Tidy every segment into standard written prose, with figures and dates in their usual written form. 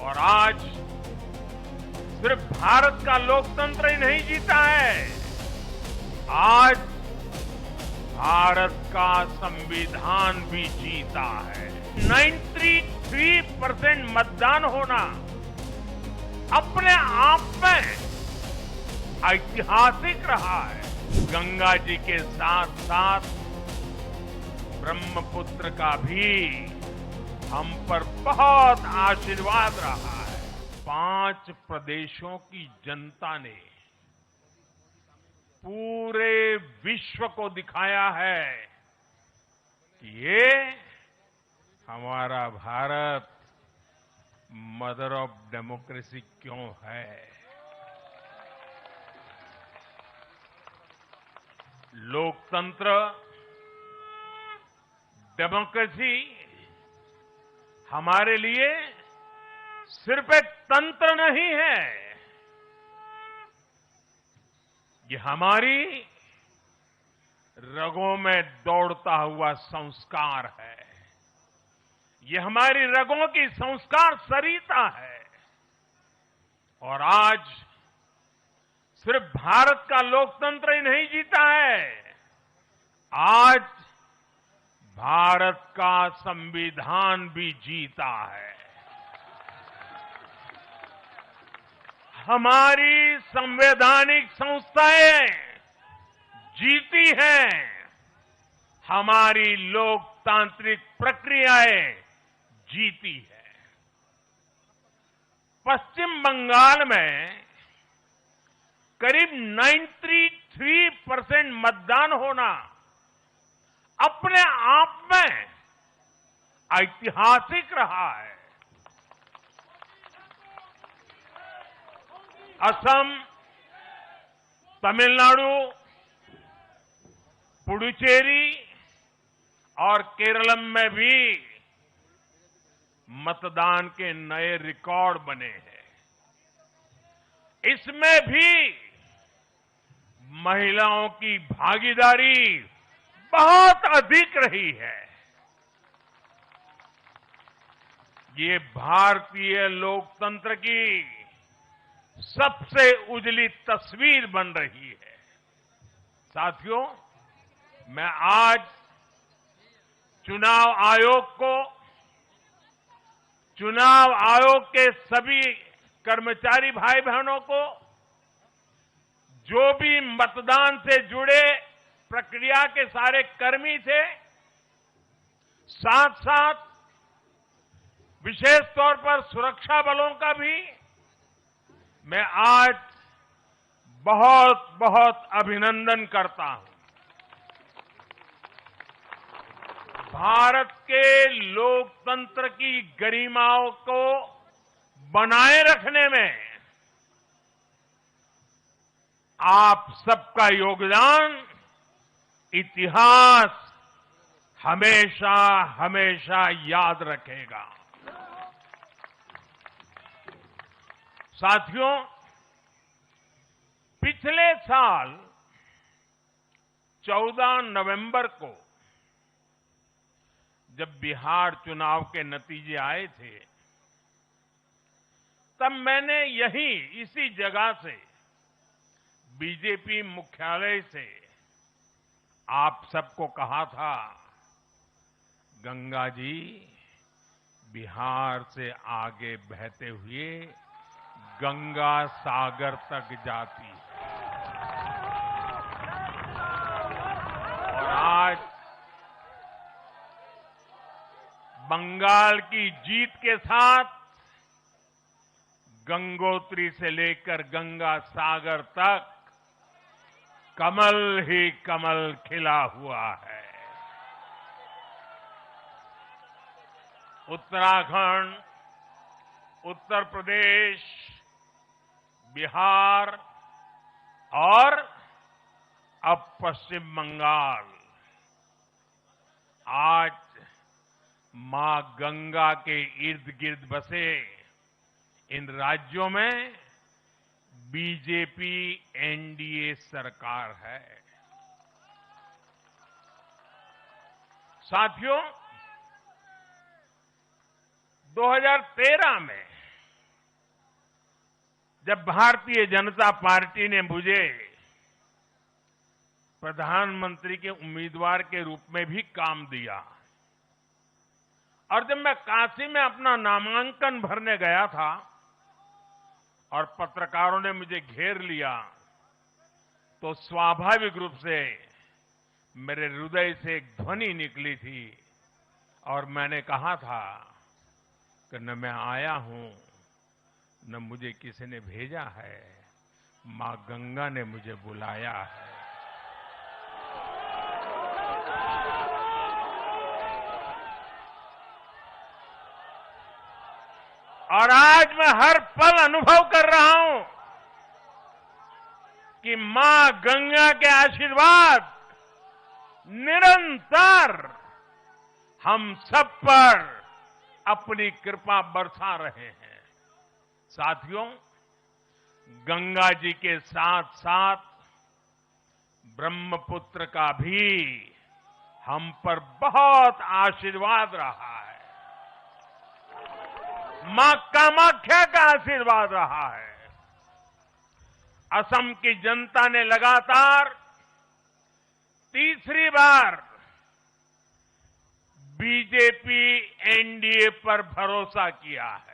और आज सिर्फ भारत का लोकतंत्र ही नहीं जीता है, आज भारत का संविधान भी जीता है। 93% मतदान होना अपने आप में ऐतिहासिक रहा है। गंगा जी के साथ साथ ब्रह्मपुत्र का भी हम पर बहुत आशीर्वाद रहा है। 5 प्रदेशों की जनता ने पूरे विश्व को दिखाया है कि ये हमारा भारत मदर ऑफ डेमोक्रेसी क्यों है। लोकतंत्र, डेमोक्रेसी हमारे लिए सिर्फ एक तंत्र नहीं है, ये हमारी रगों में दौड़ता हुआ संस्कार है। ये हमारी रगों की संस्कार सरिता है। और आज सिर्फ भारत का लोकतंत्र ही नहीं जीता है, आज भारत का संविधान भी जीता है। हमारी संवैधानिक संस्थाएं जीती हैं, हमारी लोकतांत्रिक प्रक्रियाएं जीती है। पश्चिम बंगाल में करीब 93% मतदान होना अपने आप में ऐतिहासिक रहा है। असम, तमिलनाडु, पुडुचेरी और केरल में भी मतदान के नए रिकॉर्ड बने हैं। इसमें भी महिलाओं की भागीदारी बहुत अधिक रही है। ये भारतीय लोकतंत्र की सबसे उजली तस्वीर बन रही है। साथियों, मैं आज चुनाव आयोग के सभी कर्मचारी भाई बहनों को, जो भी मतदान से जुड़े प्रक्रिया के सारे कर्मी थे, साथ साथ विशेष तौर पर सुरक्षा बलों का भी मैं आज बहुत बहुत अभिनंदन करता हूं। भारत के लोकतंत्र की गरिमाओं को बनाए रखने में आप सबका योगदान इतिहास हमेशा हमेशा याद रखेगा। साथियों, पिछले साल 14 नवंबर को जब बिहार चुनाव के नतीजे आए थे, तब मैंने इसी जगह से बीजेपी मुख्यालय से आप सबको कहा था, गंगा जी बिहार से आगे बहते हुए गंगा सागर तक जाती है। और आज बंगाल की जीत के साथ गंगोत्री से लेकर गंगा सागर तक कमल ही कमल खिला हुआ है। उत्तराखंड, उत्तर प्रदेश, बिहार और अब पश्चिम बंगाल आज मां गंगा के इर्द गिर्द बसे इन राज्यों में बीजेपी एनडीए सरकार है। साथियों, 2013 में जब भारतीय जनता पार्टी ने मुझे प्रधानमंत्री के उम्मीदवार के रूप में भी काम दिया और जब मैं काशी में अपना नामांकन भरने गया था और पत्रकारों ने मुझे घेर लिया तो स्वाभाविक रूप से मेरे हृदय से एक ध्वनि निकली थी और मैंने कहा था कि न मैं आया हूं न मुझे किसी ने भेजा है, मां गंगा ने मुझे बुलाया है। और आज मैं हर पल अनुभव कर रहा हूं कि मां गंगा के आशीर्वाद निरंतर हम सब पर अपनी कृपा बरसा रहे हैं। साथियों, गंगा जी के साथ साथ ब्रह्मपुत्र का भी हम पर बहुत आशीर्वाद रहा है। मां कामाख्या का आशीर्वाद रहा है। असम की जनता ने लगातार तीसरी बार बीजेपी एनडीए पर भरोसा किया है।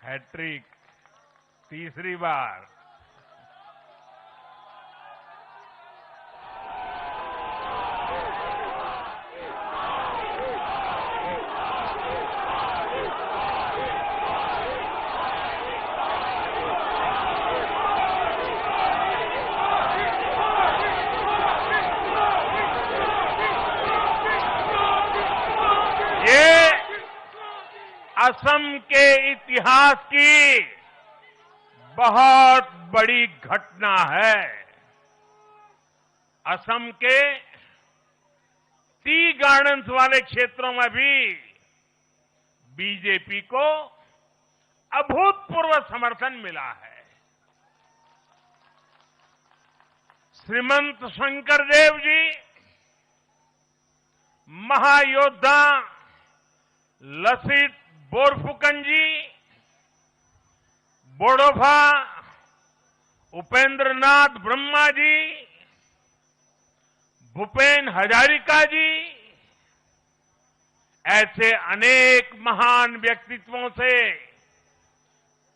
हैट्रिक, तीसरी बार। असम के इतिहास की बहुत बड़ी घटना है। असम के टी गार्डन्स वाले क्षेत्रों में भी बीजेपी को अभूतपूर्व समर्थन मिला है। श्रीमंत शंकरदेव जी, महायोद्धा लसित बोरफुकन जी, बोडोफा उपेंद्रनाथ ब्रह्मा जी, भूपेन हजारिका जी, ऐसे अनेक महान व्यक्तित्वों से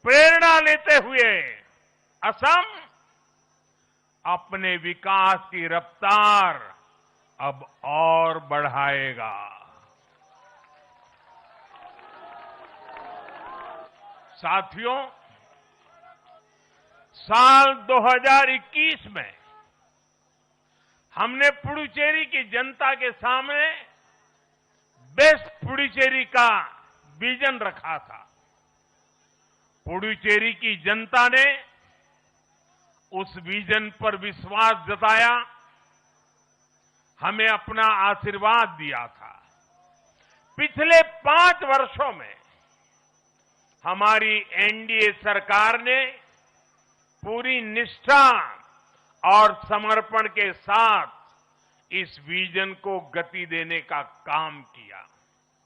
प्रेरणा लेते हुए असम अपने विकास की रफ्तार अब और बढ़ाएगा। साथियों, साल 2021 में हमने पुडुचेरी की जनता के सामने बेस्ट पुडुचेरी का विजन रखा था। पुडुचेरी की जनता ने उस विजन पर विश्वास जताया, हमें अपना आशीर्वाद दिया था। पिछले 5 वर्षों में हमारी एनडीए सरकार ने पूरी निष्ठा और समर्पण के साथ इस विजन को गति देने का काम किया।